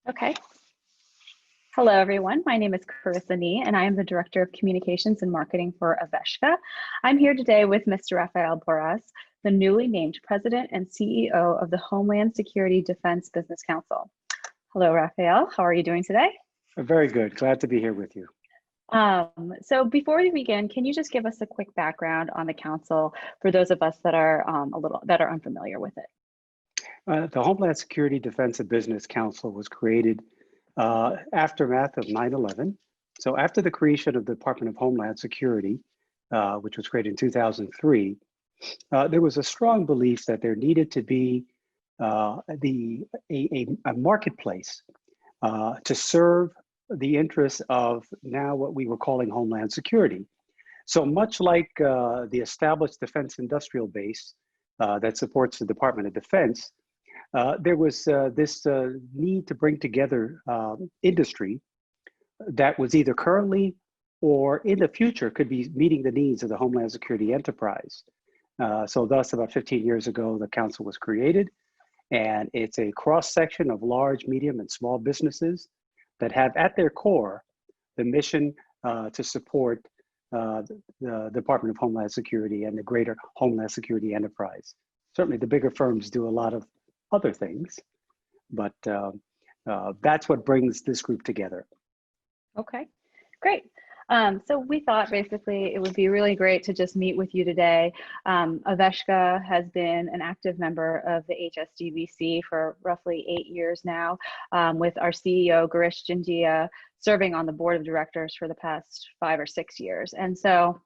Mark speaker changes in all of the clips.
Speaker 1: Okay. Hello, everyone. My name is Carissa Nee, and I am the Director of Communications and Marketing for Aveshka. I'm here today with Mr. Rafael Borras, the newly named President and CEO of the Homeland Security Defense Business Council. Hello, Rafael. How are you doing today?
Speaker 2: Very good. Glad to be here with you.
Speaker 1: So before we begin, can you just give us a quick background on the council for those of us that are unfamiliar with it?
Speaker 2: The Homeland Security Defense and Business Council was created aftermath of 9/11. So after the creation of the Department of Homeland Security, which was created in 2003, there was a strong belief that there needed to be a marketplace to serve the interests of now what we were calling Homeland Security. So much like the established defense industrial base that supports the Department of Defense, there was this need to bring together industry that was either currently or in the future could be meeting the needs of the Homeland Security enterprise. So thus, about 15 years ago, the council was created, and it's a cross-section of large, medium, and small businesses that have at their core the mission to support the Department of Homeland Security and the greater Homeland Security enterprise. Certainly the bigger firms do a lot of other things, but that's what brings this group together.
Speaker 1: Okay, great. So we thought basically it would be really great to just meet with you today. Aveshka has been an active member of the HSDBC for roughly 8 years now, with our CEO, Girish Jindia, serving on the board of directors for the past 5 or 6 years. And so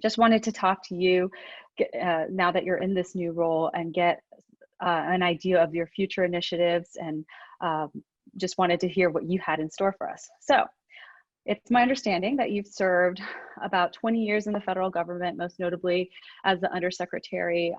Speaker 1: just wanted to talk to you now that you're in this new role and get an idea of your future initiatives, and just wanted to hear what you had in store for us. So it's my understanding that you've served about 20 years in the federal government, most notably as the Undersecretary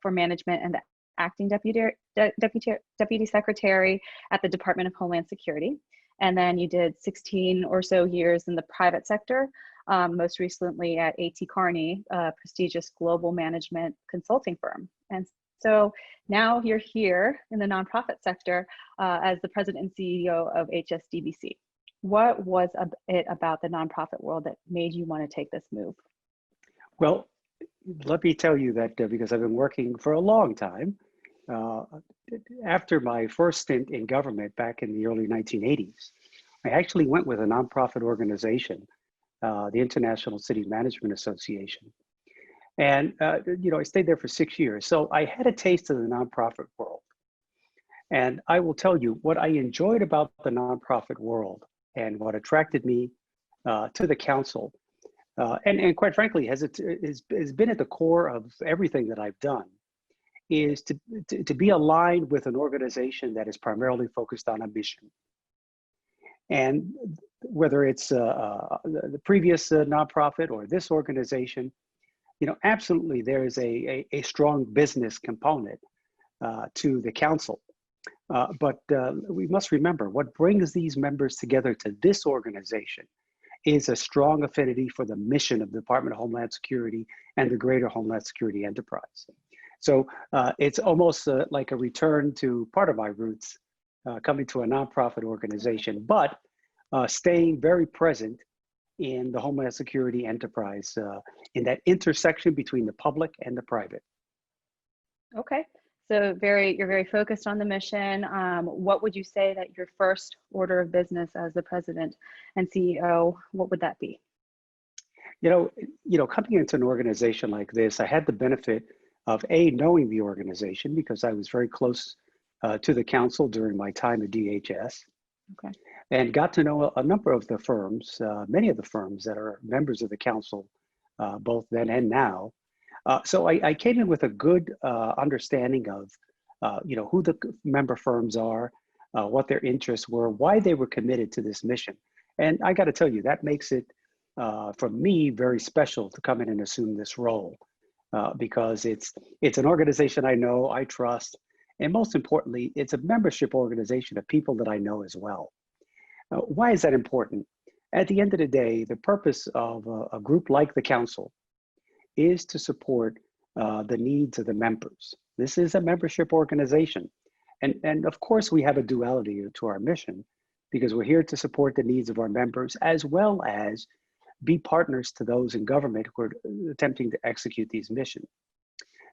Speaker 1: for Management and the Acting Deputy Secretary at the Department of Homeland Security. And then you did 16 or so years in the private sector, most recently at A.T. Kearney, a prestigious global management consulting firm. And so now you're here in the nonprofit sector as the President and CEO of HSDBC. What was it about the nonprofit world that made you want to take this move?
Speaker 2: Well, let me tell you that because I've been working for a long time, after my first stint in government back in the early 1980s, I actually went with a nonprofit organization, the International City Management Association. And, I stayed there for 6 years. So I had a taste of the nonprofit world. And I will tell you what I enjoyed about the nonprofit world and what attracted me to the council, and quite frankly, has been at the core of everything that I've done, is to be aligned with an organization that is primarily focused on a mission. And whether it's the previous nonprofit or this organization, absolutely there is a strong business component to the council. But we must remember what brings these members together to this organization is a strong affinity for the mission of the Department of Homeland Security and the greater Homeland Security enterprise. So it's almost like a return to part of my roots, coming to a nonprofit organization, but staying very present in the Homeland Security enterprise, in that intersection between the public and the private.
Speaker 1: Okay. So you're very focused on the mission. What would you say that your first order of business as the president and CEO, what would that be?
Speaker 2: Coming into an organization like this, I had the benefit of knowing the organization because I was very close to the council during my time at DHS.
Speaker 1: Okay.
Speaker 2: And got to know a number of the firms, many of the firms that are members of the council, both then and now. So I came in with a good understanding of, who the member firms are, what their interests were, why they were committed to this mission. And I got to tell you, that makes it, for me, very special to come in and assume this role, because it's an organization I know, I trust, and most importantly, it's a membership organization of people that I know as well. Why is that important? At the end of the day, the purpose of a group like the council is to support the needs of the members. This is a membership organization. And of course, we have a duality to our mission because we're here to support the needs of our members as well as be partners to those in government who are attempting to execute these missions.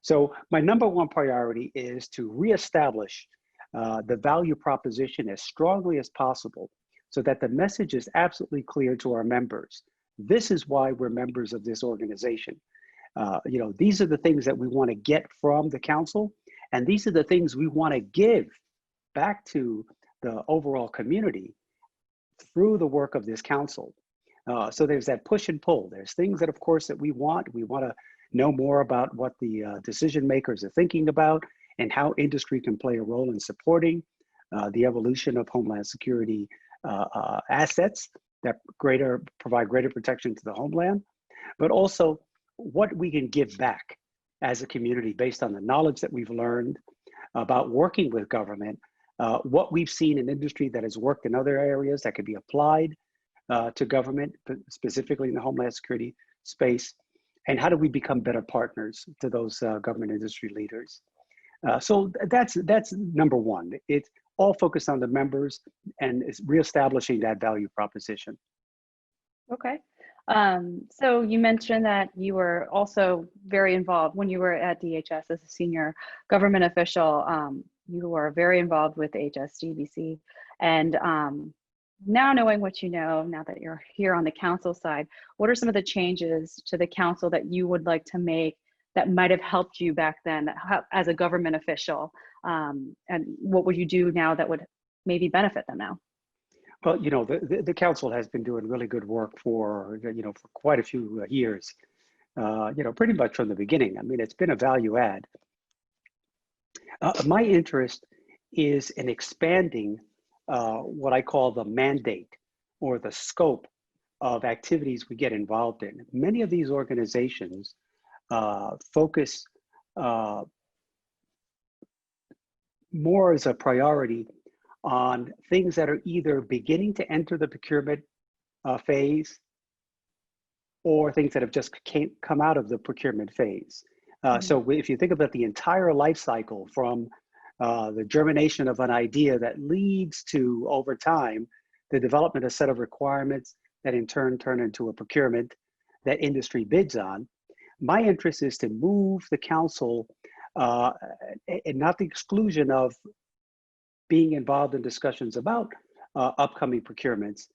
Speaker 2: So my number one priority is to reestablish the value proposition as strongly as possible so that the message is absolutely clear to our members. This is why we're members of this organization. These are the things that we want to get from the council, and these are the things we want to give back to the overall community through the work of this council. So there's that push and pull. There's things that, of course, that we want. We want to know more about what the decision makers are thinking about and how industry can play a role in supporting the evolution of Homeland Security assets that provide greater protection to the homeland, but also what we can give back as a community based on the knowledge that we've learned about working with government, what we've seen in industry that has worked in other areas that could be applied to government, specifically in the Homeland Security space, and how do we become better partners to those government industry leaders. So that's number one. It's all focused on the members and is reestablishing that value proposition.
Speaker 1: Okay. So you mentioned that you were also very involved when you were at DHS as a senior government official. You were very involved with HSDBC. And now knowing what you know, now that you're here on the council side, what are some of the changes to the council that you would like to make that might have helped you back then as a government official? And what would you do now that would maybe benefit them now?
Speaker 2: Well, the council has been doing really good work for quite a few years, pretty much from the beginning. I mean, it's been a value add. My interest is in expanding what I call the mandate or the scope of activities we get involved in. Many of these organizations focus more as a priority on things that are either beginning to enter the procurement phase or things that have just come out of the procurement phase. So if you think about the entire life cycle from the germination of an idea that leads to, over time, the development of a set of requirements that in turn turn into a procurement that industry bids on, my interest is to move the council, and not the exclusion of being involved in discussions about upcoming procurements,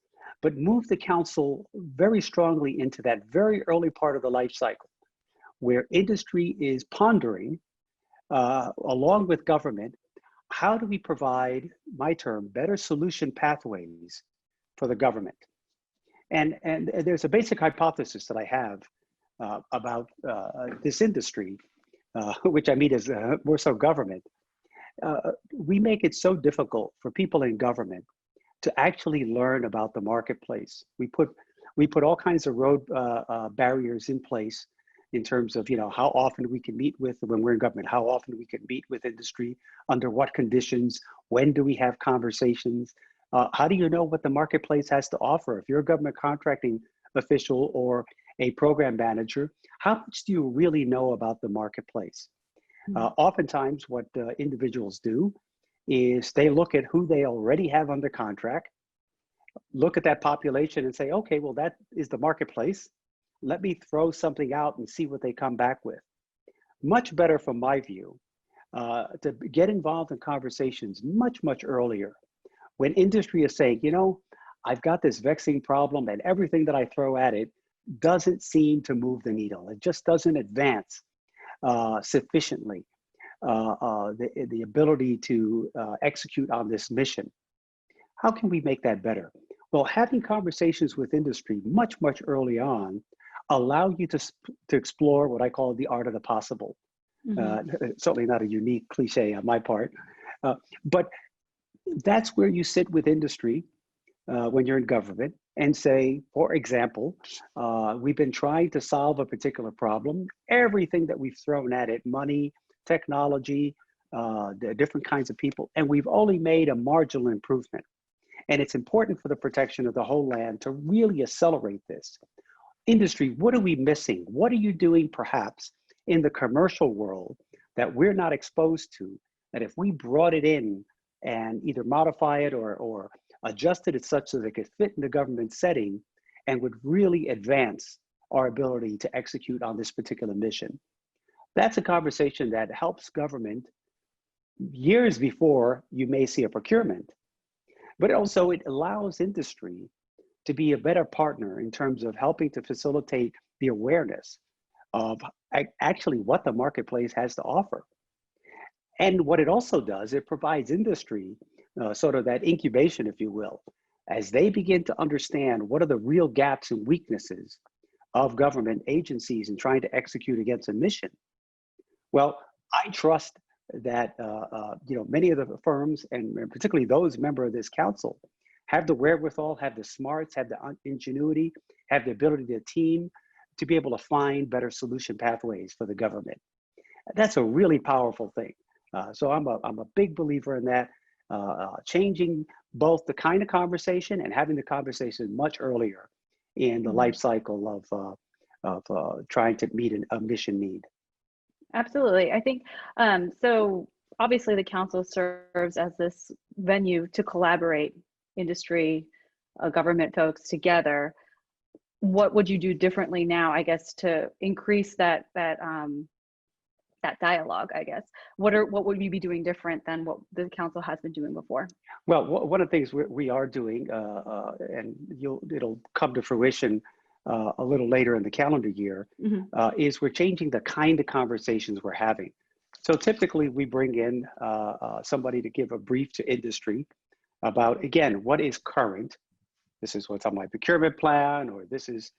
Speaker 2: but move the council very strongly into that very early part of the life cycle where industry is pondering, along with government, how do we provide, my term, better solution pathways for the government? And there's a basic hypothesis that I have about this industry, which I mean is more so government. We make it so difficult for people in government to actually learn about the marketplace. We put all kinds of road barriers in place in terms of how often we can meet with, when we're in government, how often we can meet with industry, under what conditions, when do we have conversations, how do you know what the marketplace has to offer? If you're a government contracting official or a program manager, how much do you really know about the marketplace? Oftentimes what individuals do is they look at who they already have under contract, look at that population and say, okay, well, that is the marketplace. Let me throw something out and see what they come back with. Much better from my view, to get involved in conversations much, much earlier when industry is saying, I've got this vexing problem and everything that I throw at it doesn't seem to move the needle. It just doesn't advance sufficiently the ability to execute on this mission. How can we make that better? Well, having conversations with industry much, much early on allow you to explore what I call the art of the possible. Certainly not a unique cliche on my part, but that's where you sit with industry when you're in government and say, for example, we've been trying to solve a particular problem. Everything that we've thrown at it, money, technology, the different kinds of people, and we've only made a marginal improvement. And it's important for the protection of the whole land to really accelerate this. Industry, what are we missing? What are you doing perhaps in the commercial world that we're not exposed to that if we brought it in and either modify it or adjusted it such that it could fit in the government setting and would really advance our ability to execute on this particular mission. That's a conversation that helps government years before you may see a procurement, but also it allows industry to be a better partner in terms of helping to facilitate the awareness of actually what the marketplace has to offer. And what it also does, it provides industry sort of that incubation, if you will, as they begin to understand what are the real gaps and weaknesses of government agencies in trying to execute against a mission. Well, I trust that many of the firms, and particularly those member of this council, have the wherewithal, have the smarts, have the ingenuity, have the ability to team to be able to find better solution pathways for the government. That's a really powerful thing. So I'm a big believer in that, changing both the kind of conversation and having the conversation much earlier in the life cycle of trying to meet a mission need.
Speaker 1: Absolutely. I think, so obviously the council serves as this venue to collaborate industry, government folks together. What would you do differently now, I guess, to increase that dialogue, I guess? What would you be doing different than what the council has been doing before?
Speaker 2: Well, one of the things we are doing, and it'll come to fruition a little later in the calendar year, is we're changing the kind of conversations we're having. So typically we bring in somebody to give a brief to industry about, again, what is current. This is what's on my procurement plan, or this is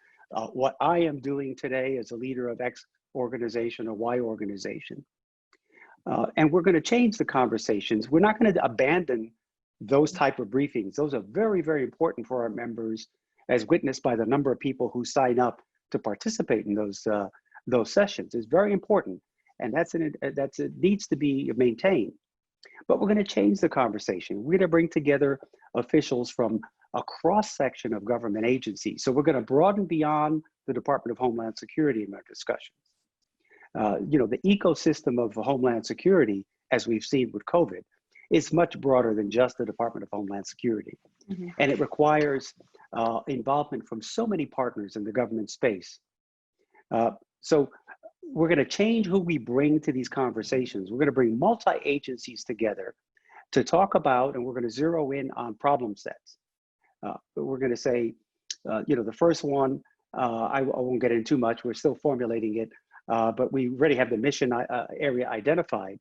Speaker 2: what I am doing today as a leader of X organization or Y organization. And we're going to change the conversations. We're not going to abandon those type of briefings. Those are very, very important for our members, as witnessed by the number of people who sign up to participate in those sessions. It's very important, and it needs to be maintained. But we're going to change the conversation. We're going to bring together officials from a cross-section of government agencies. So we're going to broaden beyond the Department of Homeland Security in our discussions. The ecosystem of Homeland Security, as we've seen with COVID, is much broader than just the Department of Homeland Security. And it requires involvement from so many partners in the government space. So we're going to change who we bring to these conversations. We're going to bring multi-agencies together to talk about, and we're going to zero in on problem sets. We're going to say, the first one, I won't get into too much. We're still formulating it, but we already have the mission area identified.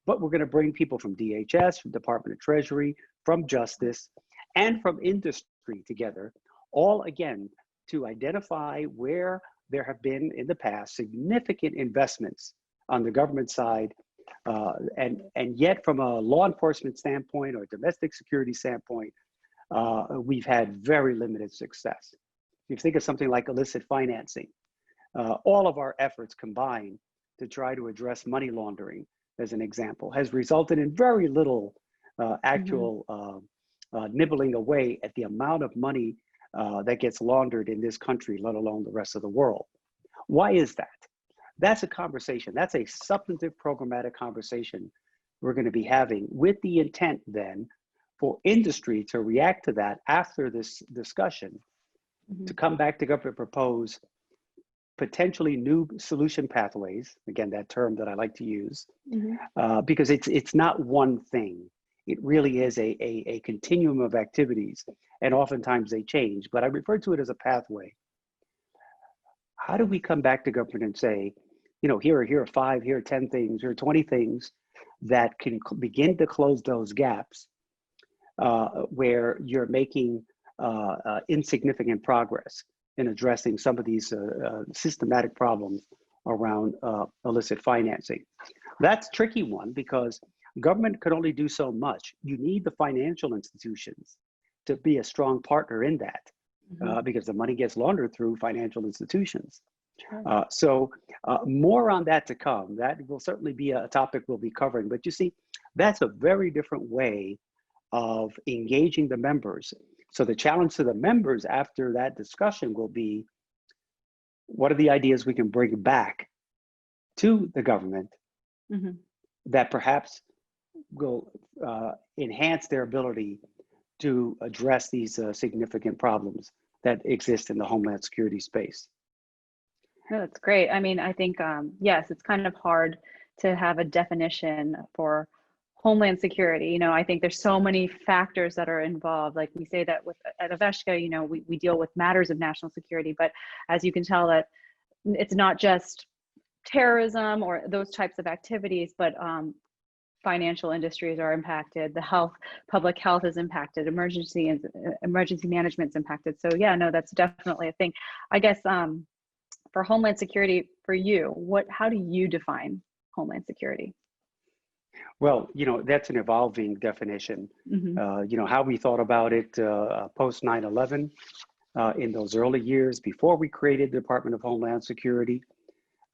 Speaker 2: But we're going to bring people from DHS, from Department of Treasury, from Justice, and from industry together, all again to identify where there have been in the past significant investments on the government side, and yet from a law enforcement standpoint or domestic security standpoint, we've had very limited success. If you think of something like illicit financing, all of our efforts combined to try to address money laundering, as an example, has resulted in very little actual nibbling away at the amount of money that gets laundered in this country, let alone the rest of the world. Why is that? That's a conversation. That's a substantive programmatic conversation we're going to be having, with the intent then for industry to react to that after this discussion, to come back to government, propose potentially new solution pathways, again, that term that I like to use, because it's not one thing. It really is a continuum of activities, and oftentimes they change, but I refer to it as a pathway. How do we come back to government and say, here are 5, here are 10 things, here are 20 things that can begin to close those gaps where you're making insignificant progress in addressing some of these systematic problems around illicit financing. That's a tricky one because government could only do so much. You need the financial institutions to be a strong partner in that, because the money gets laundered through financial institutions. So more on that to come. That will certainly be a topic we'll be covering. But you see, that's a very different way of engaging the members. So the challenge to the members after that discussion will be, what are the ideas we can bring back to the government that perhaps enhance their ability to address these significant problems that exist in the Homeland Security space.
Speaker 1: No, that's great. I mean, I think, yes, it's kind of hard to have a definition for Homeland Security. You know, I think there's so many factors that are involved. Like we say that with at Aveshka, you know, we deal with matters of national security, but as you can tell that it's not just terrorism or those types of activities, but financial industries are impacted, public health is impacted, emergency management's impacted. So yeah, no, that's definitely a thing. I guess for Homeland Security, for you, how do you define Homeland Security?
Speaker 2: Well, you know, that's an evolving definition.
Speaker 1: Mm-hmm.
Speaker 2: You know, how we thought about it post 9/11 in those early years before we created the Department of Homeland Security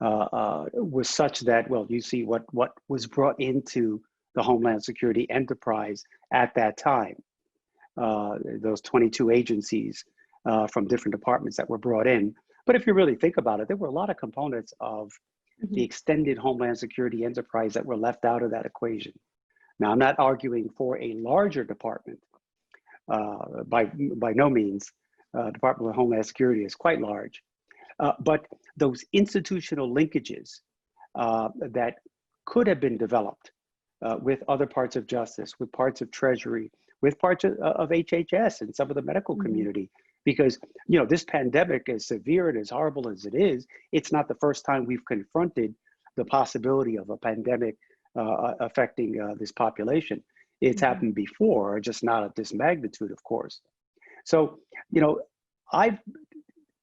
Speaker 2: was such that, well, you see what was brought into the Homeland Security enterprise at that time. Those 22 agencies from different departments that were brought in. But if you really think about it, there were a lot of components of the extended Homeland Security enterprise that were left out of that equation. Now, I'm not arguing for a larger department. By no means, Department of Homeland Security is quite large. But those institutional linkages that could have been developed with other parts of justice, with parts of Treasury, with parts of HHS and some of the medical community, because you know this pandemic, as severe and as horrible as it is, it's not the first time we've confronted the possibility of a pandemic affecting this population. It's happened before, just not at this magnitude, of course. So, you know, I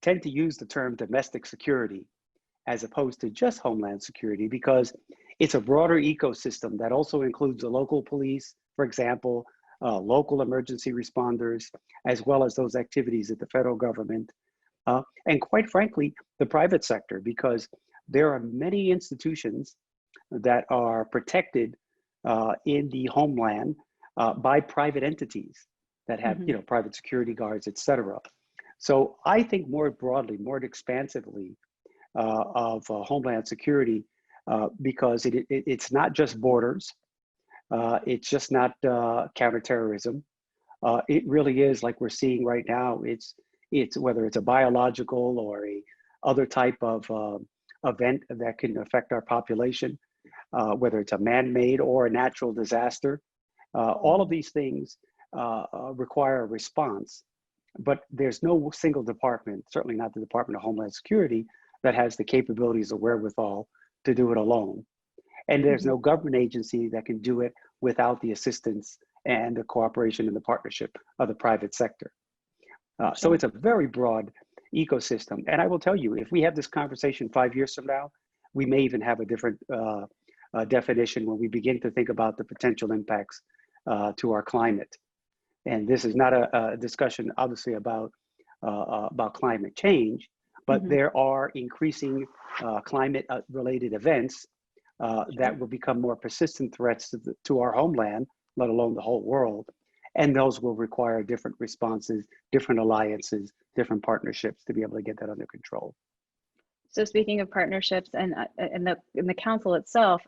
Speaker 2: tend to use the term domestic security as opposed to just Homeland Security because it's a broader ecosystem that also includes the local police, for example, local emergency responders, as well as those activities at the federal government, and quite frankly, the private sector, because there are many institutions that are protected in the homeland by private entities that have, you know, private security guards, et cetera. So I think more broadly, more expansively of Homeland Security because it's not just borders. It's just not counterterrorism. It really is, like we're seeing right now, it's whether it's a biological or a other type of event that can affect our population, whether it's a man-made or a natural disaster. All of these things require a response, but there's no single department, certainly not the Department of Homeland Security, that has the capabilities or wherewithal to do it alone. And there's no government agency that can do it without the assistance and the cooperation and the partnership of the private sector. So it's a very broad ecosystem. And I will tell you, if we have this conversation 5 years from now, we may even have a different definition when we begin to think about the potential impacts to our climate. And this is not a discussion, obviously, about climate change, but there are increasing climate-related events that will become more persistent threats to our homeland, let alone the whole world. And those will require different responses, different alliances, different partnerships to be able to get that under control.
Speaker 1: So speaking of partnerships and in the council itself,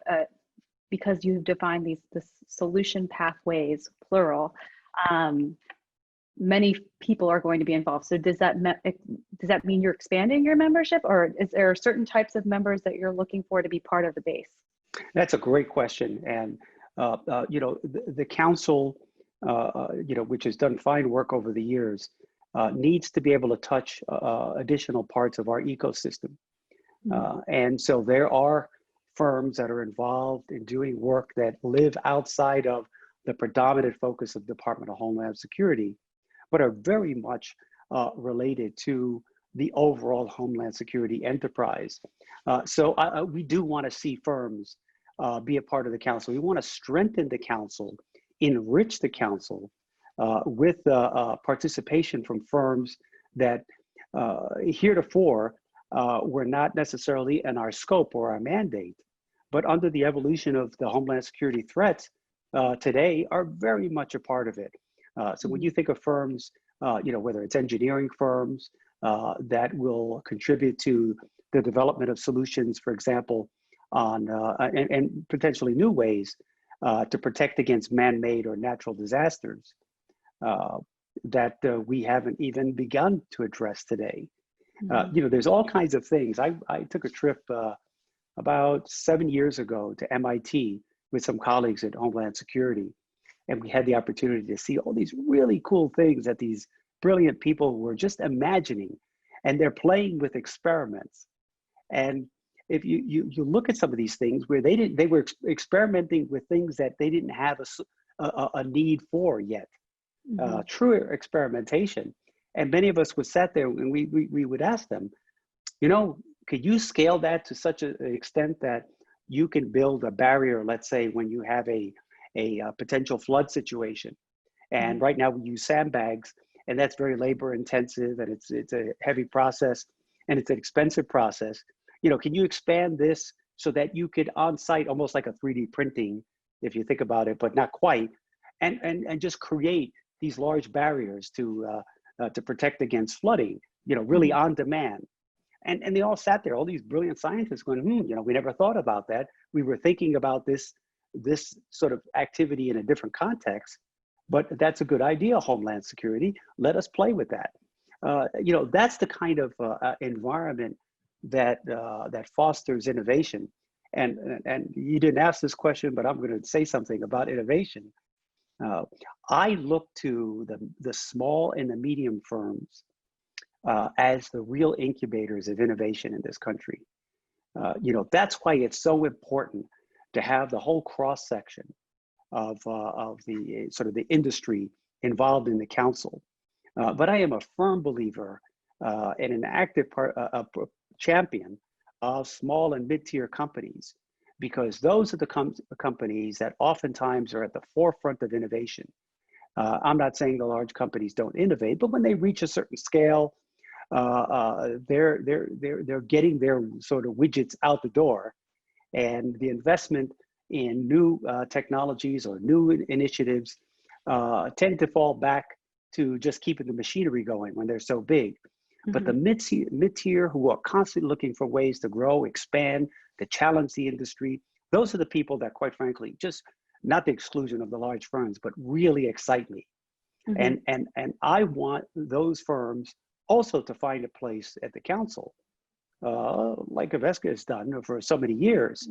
Speaker 1: because you've defined the solution pathways, plural, many people are going to be involved. So does that mean you're expanding your membership, or is there certain types of members that you're looking for to be part of the base?
Speaker 2: That's a great question. And, you know, the council, you know, which has done fine work over the years, needs to be able to touch additional parts of our ecosystem. And so there are firms that are involved in doing work that live outside of the predominant focus of Department of Homeland Security, but are very much related to the overall Homeland Security enterprise. So we do want to see firms be a part of the council. We want to strengthen the council, enrich the council with participation from firms that heretofore were not necessarily in our scope or our mandate, but under the evolution of the Homeland Security threats today are very much a part of it. So when you think of firms, you know, whether it's engineering firms that will contribute to the development of solutions, for example, on and potentially new ways to protect against man-made or natural disasters that we haven't even begun to address today. There's all kinds of things. I took a trip about 7 years ago to MIT with some colleagues at Homeland Security, and we had the opportunity to see all these really cool things that these brilliant people were just imagining, and they're playing with experiments. And if you look at some of these things where they were experimenting with things that they didn't have a need for yet, true experimentation. And many of us would sat there and we would ask them, could you scale that to such an extent that you can build a barrier, let's say, when you have a potential flood situation? And right now we use sandbags, and that's very labor intensive, and it's a heavy process, and it's an expensive process. Can you expand this so that you could on site, almost like a 3D printing, if you think about it, but not quite, and just create these large barriers to protect against flooding, really on demand. And they all sat there, all these brilliant scientists going, we never thought about that. We were thinking about this sort of activity in a different context, but that's a good idea, Homeland Security. Let us play with that. That's the kind of environment that fosters innovation. And you didn't ask this question, but I'm going to say something about innovation. I look to the small and the medium firms as the real incubators of innovation in this country. That's why it's so important to have the whole cross section of the sort of the industry involved in the council. But I am a firm believer and an active champion of small and mid-tier companies, because those are the companies that oftentimes are at the forefront of innovation. I'm not saying the large companies don't innovate, but when they reach a certain scale, they're getting their sort of widgets out the door, and the investment in new technologies or new initiatives tend to fall back to just keeping the machinery going when they're so big. But the mid-tier who are constantly looking for ways to grow, expand, to challenge the industry, those are the people that, quite frankly, just not the exclusion of the large firms, but really excite me. And I want those firms also to find a place at the council, like Aveska has done for so many years,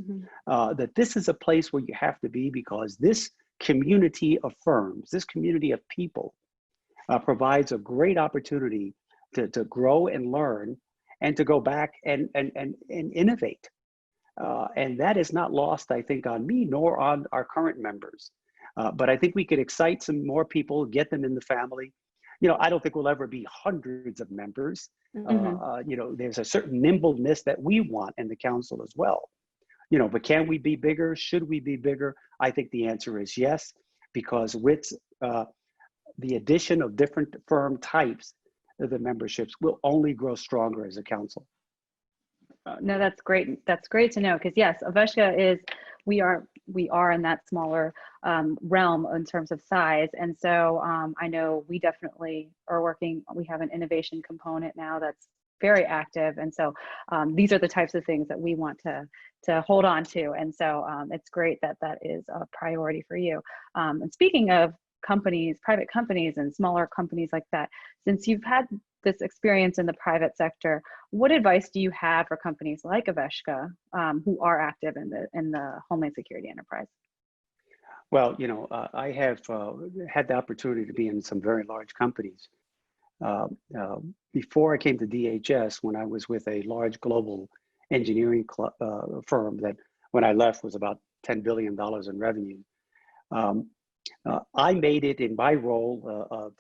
Speaker 2: that this is a place where you have to be, because this community of firms, this community of people provides a great opportunity to grow and learn and to go back and innovate. And that is not lost, I think, on me nor on our current members. But I think we could excite some more people, get them in the family. I don't think we'll ever be hundreds of members. There's a certain nimbleness that we want in the council as well. But can we be bigger? Should we be bigger? I think the answer is yes, because with the addition of different firm types, the memberships will only grow stronger as a council.
Speaker 1: No, that's great. That's great to know, because yes, Aveska is, we are in that smaller realm in terms of size. And so I know we definitely are working, we have an innovation component now that's very active. And so these are the types of things that we want to hold on to. And so it's great that that is a priority for you. And speaking of companies, private companies and smaller companies like that, since you've had this experience in the private sector, what advice do you have for companies like Aveska who are active in the Homeland Security enterprise?
Speaker 2: Well, I have had the opportunity to be in some very large companies. Before I came to DHS, when I was with a large global engineering firm that, when I left, was about $10 billion in revenue, I made it in my role of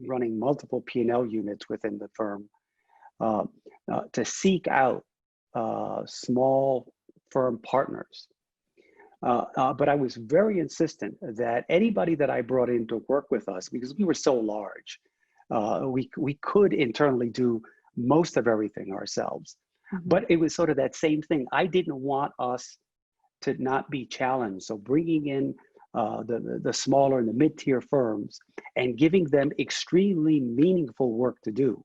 Speaker 2: running multiple P&L units within the firm to seek out small firm partners. But I was very insistent that anybody that I brought in to work with us, because we were so large, we could internally do most of everything ourselves. But it was sort of that same thing. I didn't want us to not be challenged. So bringing in the smaller and the mid-tier firms and giving them extremely meaningful work to do.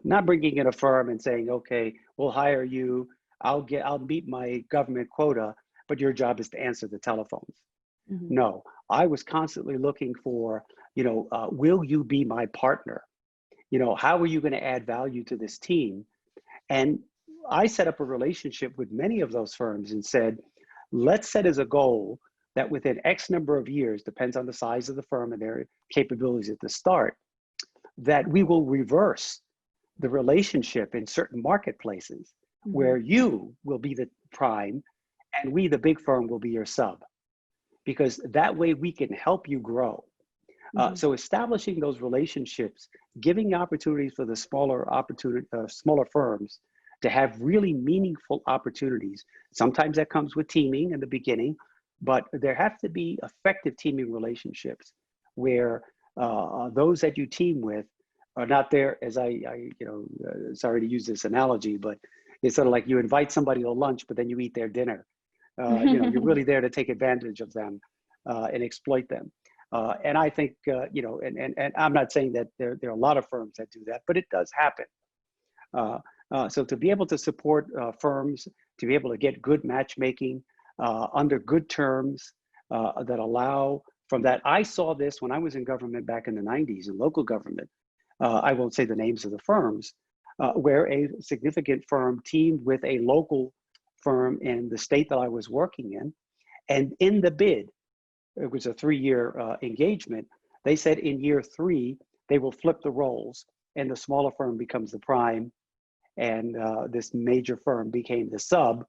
Speaker 2: Not bringing in a firm and saying, okay, we'll hire you, I'll meet my government quota, but your job is to answer the telephones.
Speaker 1: Mhm.
Speaker 2: No, I was constantly looking for, will you be my partner? How are you going to add value to this team? And I set up a relationship with many of those firms and said, let's set as a goal that within X number of years, depends on the size of the firm and their capabilities at the start, that we will reverse the relationship in certain marketplaces where
Speaker 1: Mhm.
Speaker 2: you will be the prime and we, the big firm, will be your sub. Because that way we can help you grow.
Speaker 1: Mhm.
Speaker 2: So establishing those relationships, giving opportunities for the smaller firms to have really meaningful opportunities. Sometimes that comes with teaming in the beginning, but there have to be effective teaming relationships where those that you team with are not there as sorry to use this analogy, but it's sort of like you invite somebody to lunch, but then you eat their dinner. You're really there to take advantage of them and exploit them. And I think, and I'm not saying that there are a lot of firms that do that, but it does happen. So to be able to support firms, to be able to get good matchmaking under good terms that allow from that. I saw this when I was in government back in the 90s in local government. I won't say the names of the firms, where a significant firm teamed with a local firm in the state that I was working in. And in the bid, it was a 3-year engagement. They said in year 3, they will flip the roles and the smaller firm becomes the prime and this major firm became the sub.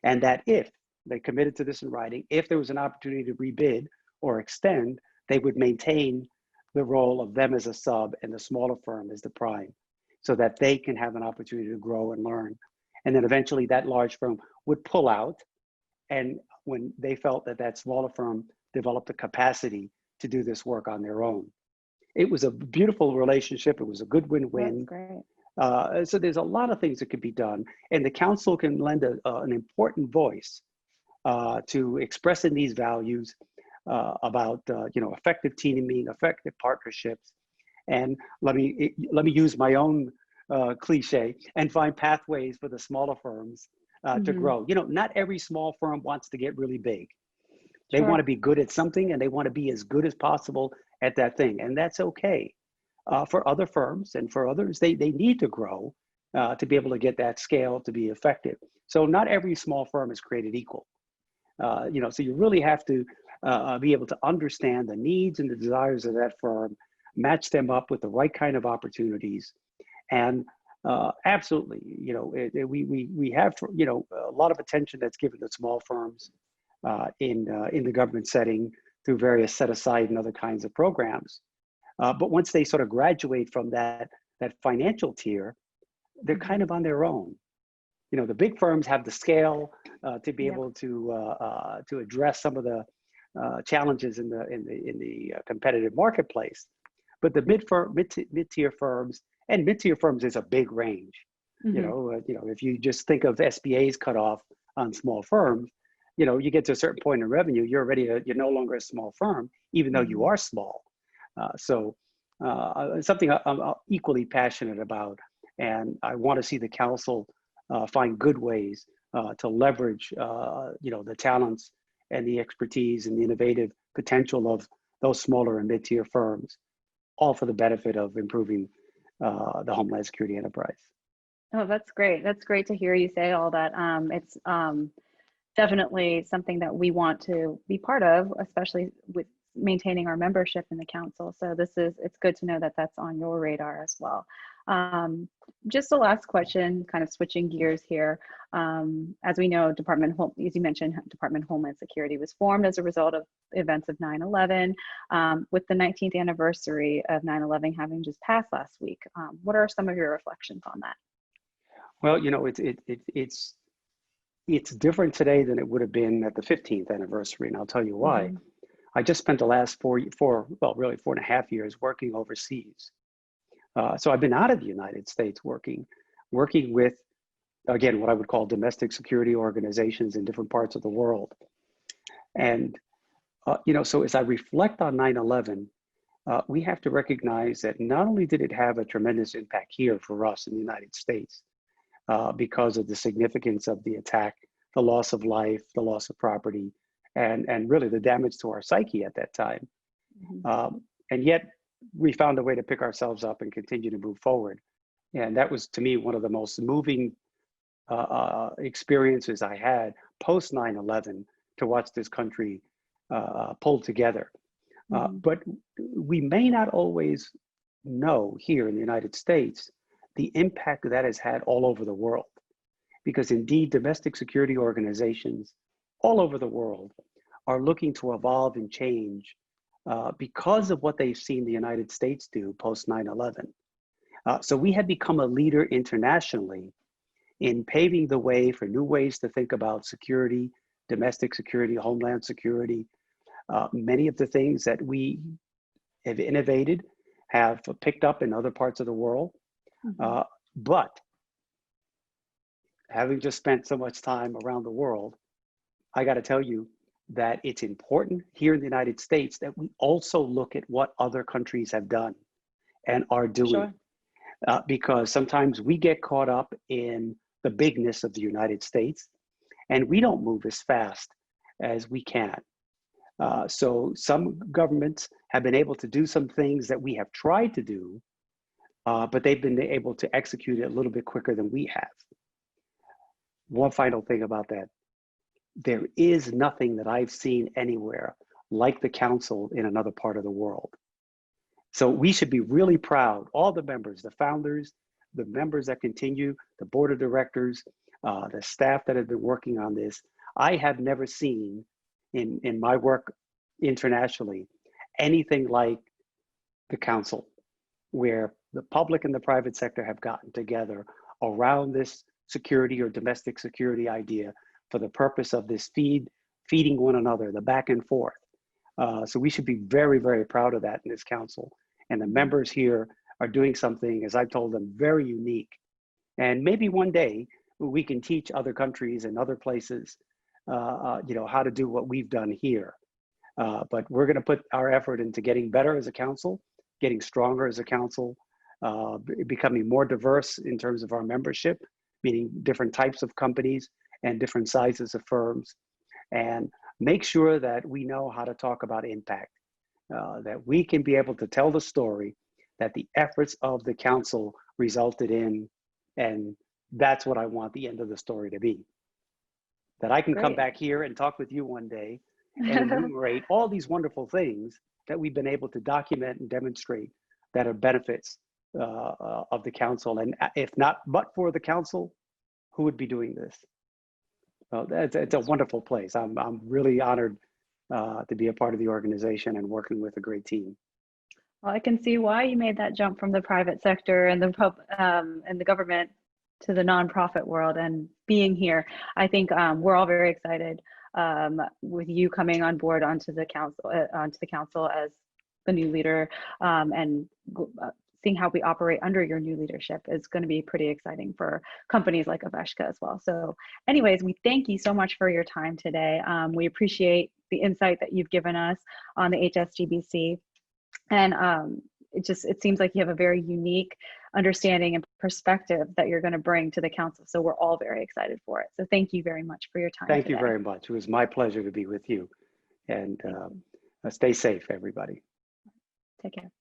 Speaker 2: And that if they committed to this in writing, if there was an opportunity to rebid or extend, they would maintain the role of them as a sub and the smaller firm as the prime so that they can have an opportunity to grow and learn. And then eventually that large firm would pull out. And when they felt that that smaller firm developed the capacity to do this work on their own. It was a beautiful relationship. It was a good
Speaker 1: That's
Speaker 2: win-win.
Speaker 1: great.
Speaker 2: So there's a lot of things that could be done. And the council can lend an important voice to expressing these values about effective teaming, effective partnerships. And let me use my own cliche and find pathways for the smaller firms to
Speaker 1: Mhm.
Speaker 2: grow. Not every small firm wants to get really big. They want
Speaker 1: Sure.
Speaker 2: to be good at something and they want to be as good as possible at that thing. And that's okay. For other firms and for others, they need to grow to be able to get that scale to be effective. So not every small firm is created equal. So you really have to be able to understand the needs and the desires of that firm, match them up with the right kind of opportunities. And absolutely, we have, a lot of attention that's given to small firms in the government setting through various set aside and other kinds of programs. But once they sort of graduate from that financial tier, they're kind
Speaker 1: Mhm.
Speaker 2: of on their own. The big firms have the scale to be
Speaker 1: Yep.
Speaker 2: able to address some of the challenges in the competitive marketplace. But the mid-tier firms, and mid-tier firms is a big range.
Speaker 1: Mhm.
Speaker 2: If you just think of SBA's cutoff on small firms, you get to a certain point in revenue, you're no longer a small firm, even though you
Speaker 1: Mhm.
Speaker 2: are small. So something I'm equally passionate about, and I want to see the council find good ways to leverage, the talents and the expertise and the innovative potential of those smaller and mid-tier firms, all for the benefit of improving the Homeland Security enterprise.
Speaker 1: Oh, that's great. That's great to hear you say all that. It's definitely something that we want to be part of, especially with maintaining our membership in the council. So it's good to know that that's on your radar as well. Um, just a last question, kind of switching gears here. As we know, as you mentioned, Department of Homeland Security was formed as a result of events of 9/11, with the 19th anniversary of 9/11 having just passed last week. What are some of your reflections on that?
Speaker 2: Well, it's different today than it would have been at the 15th anniversary, and I'll tell you why.
Speaker 1: Mm-hmm.
Speaker 2: I just spent the last really 4.5 years working overseas. So I've been out of the United States working with, again, what I would call domestic security organizations in different parts of the world. And, so as I reflect on 9/11, we have to recognize that not only did it have a tremendous impact here for us in the United States, because of the significance of the attack the loss of life, the loss of property, and really the damage to our psyche at that time.
Speaker 1: Mhm.
Speaker 2: And yet we found a way to pick ourselves up and continue to move forward. And that was, to me, one of the most moving experiences I had post 9/11, to watch this country pull together.
Speaker 1: Mhm.
Speaker 2: But we may not always know here in the United States the impact that has had all over the world, because indeed domestic security organizations all over the world are looking to evolve and change because of what they've seen the United States do post 9/11. So we have become a leader internationally in paving the way for new ways to think about security, domestic security, homeland security. Many of the things that we have innovated have picked up in other parts of the world.
Speaker 1: Mhm.
Speaker 2: But having just spent so much time around the world, I got to tell you that it's important here in the United States that we also look at what other countries have done and are doing.
Speaker 1: Sure.
Speaker 2: Because sometimes we get caught up in the bigness of the United States and we don't move as fast as we can. So some governments have been able to do some things that we have tried to do, but they've been able to execute it a little bit quicker than we have. One final thing about that: there is nothing that I've seen anywhere like the council in another part of the world. So we should be really proud, all the members, the founders, the members that continue, the board of directors, the staff that have been working on this. I have never seen in my work internationally anything like the council, where the public and the private sector have gotten together around this security or domestic security idea for the purpose of this feeding one another, the back and forth. So we should be very, very proud of that in this council. And the
Speaker 1: Mhm.
Speaker 2: members here are doing something, as I've told them, very unique. And maybe one day we can teach other countries and other places, how to do what we've done here. But we're going to put our effort into getting better as a council, getting stronger as a council, becoming more diverse in terms of our membership, meaning different types of companies and different sizes of firms, and make sure that we know how to talk about impact, that we can be able to tell the story that the efforts of the council resulted in, and that's what I want the end of the story to be. That I can come
Speaker 1: Great.
Speaker 2: back here and talk with you one day and enumerate all these wonderful things that we've been able to document and demonstrate that are benefits of the council. And if not but for the council, who would be doing this? It's a wonderful place. I'm really honored to be a part of the organization and working with a great team.
Speaker 1: Well, I can see why you made that jump from the private sector and and the government to the nonprofit world and being here. I think we're all very excited with you coming on board onto the council as the new leader, and seeing how we operate under your new leadership is going to be pretty exciting for companies like Aveshka as well. So anyways, we thank you so much for your time today. We appreciate the insight that you've given us on the HSGBC. And it seems like you have a very unique understanding and perspective that you're going to bring to the council. So we're all very excited for it. So thank you very much for your time
Speaker 2: Thank you
Speaker 1: today.
Speaker 2: very much. It was my pleasure to be with you. And
Speaker 1: Thank you.
Speaker 2: stay safe, everybody.
Speaker 1: Take care.